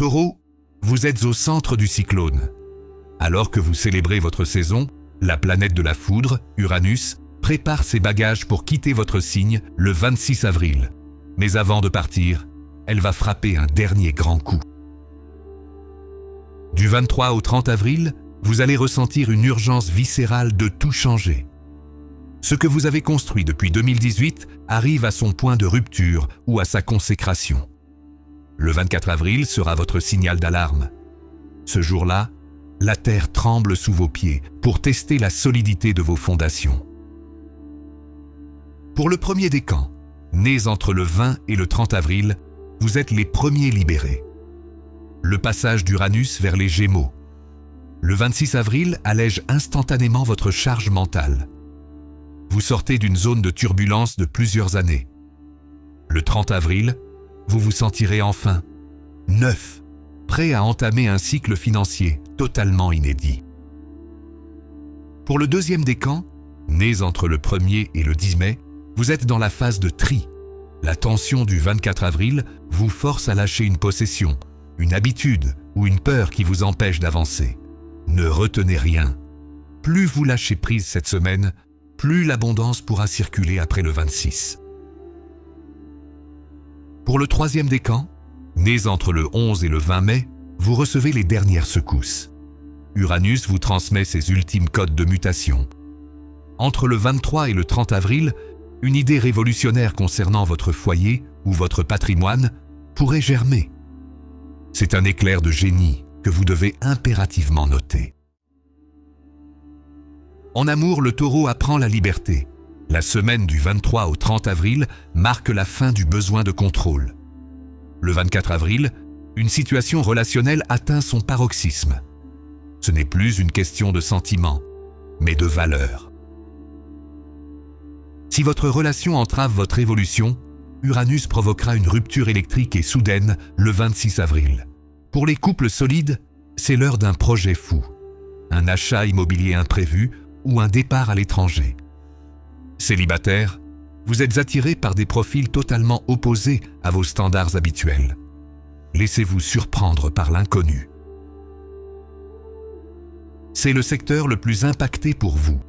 Taureau, vous êtes au centre du cyclone. Alors que vous célébrez votre saison, la planète de la foudre, Uranus, prépare ses bagages pour quitter votre signe le 26 avril. Mais avant de partir, elle va frapper un dernier grand coup. Du 23 au 30 avril, vous allez ressentir une urgence viscérale de tout changer. Ce que vous avez construit depuis 2018 arrive à son point de rupture ou à sa consécration. Le 24 avril sera votre signal d'alarme. Ce jour-là, la Terre tremble sous vos pieds pour tester la solidité de vos fondations. Pour le premier décan, nés entre le 20 et le 30 avril, vous êtes les premiers libérés. Le passage d'Uranus vers les Gémeaux. Le 26 avril allège instantanément votre charge mentale. Vous sortez d'une zone de turbulence de plusieurs années. Le 30 avril, vous vous sentirez enfin neuf, prêt à entamer un cycle financier totalement inédit. Pour le deuxième décan, nés entre le 1er et le 10 mai, vous êtes dans la phase de tri. La tension du 24 avril vous force à lâcher une possession, une habitude ou une peur qui vous empêche d'avancer. Ne retenez rien. Plus vous lâchez prise cette semaine, plus l'abondance pourra circuler après le 26. Pour le troisième décan, nés entre le 11 et le 20 mai, vous recevez les dernières secousses. Uranus vous transmet ses ultimes codes de mutation. Entre le 23 et le 30 avril, une idée révolutionnaire concernant votre foyer ou votre patrimoine pourrait germer. C'est un éclair de génie que vous devez impérativement noter. En amour, le Taureau apprend la liberté. La semaine du 23 au 30 avril marque la fin du besoin de contrôle. Le 24 avril, une situation relationnelle atteint son paroxysme. Ce n'est plus une question de sentiment, mais de valeur. Si votre relation entrave votre évolution, Uranus provoquera une rupture électrique et soudaine le 26 avril. Pour les couples solides, c'est l'heure d'un projet fou, un achat immobilier imprévu ou un départ à l'étranger. Célibataire, vous êtes attiré par des profils totalement opposés à vos standards habituels. Laissez-vous surprendre par l'inconnu. C'est le secteur le plus impacté pour vous.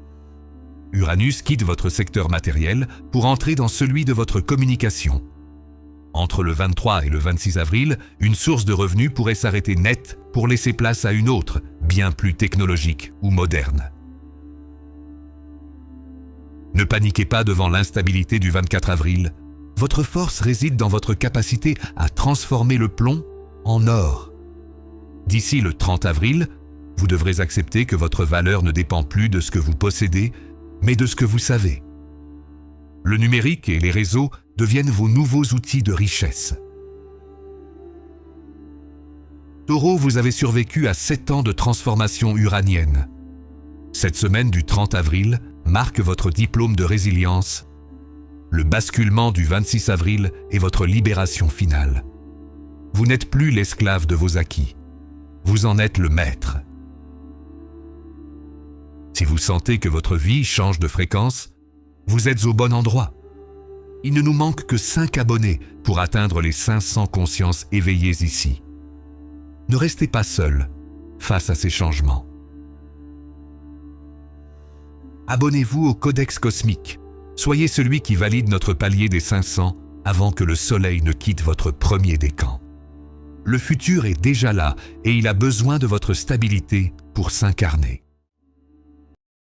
Uranus quitte votre secteur matériel pour entrer dans celui de votre communication. Entre le 23 et le 26 avril, une source de revenus pourrait s'arrêter net pour laisser place à une autre, bien plus technologique ou moderne. Ne paniquez pas devant l'instabilité du 24 avril. Votre force réside dans votre capacité à transformer le plomb en or. D'ici le 30 avril, vous devrez accepter que votre valeur ne dépend plus de ce que vous possédez, mais de ce que vous savez. Le numérique et les réseaux deviennent vos nouveaux outils de richesse. Taureau, vous avez survécu à 7 ans de transformation uranienne. Cette semaine du 30 avril marque votre diplôme de résilience. Le basculement du 26 avril est votre libération finale. Vous n'êtes plus l'esclave de vos acquis. Vous en êtes le maître. Si vous sentez que votre vie change de fréquence, vous êtes au bon endroit. Il ne nous manque que 5 abonnés pour atteindre les 500 consciences éveillées ici. Ne restez pas seul face à ces changements. Abonnez-vous au Codex Cosmique. Soyez celui qui valide notre palier des 500 avant que le soleil ne quitte votre premier décan. Le futur est déjà là et il a besoin de votre stabilité pour s'incarner.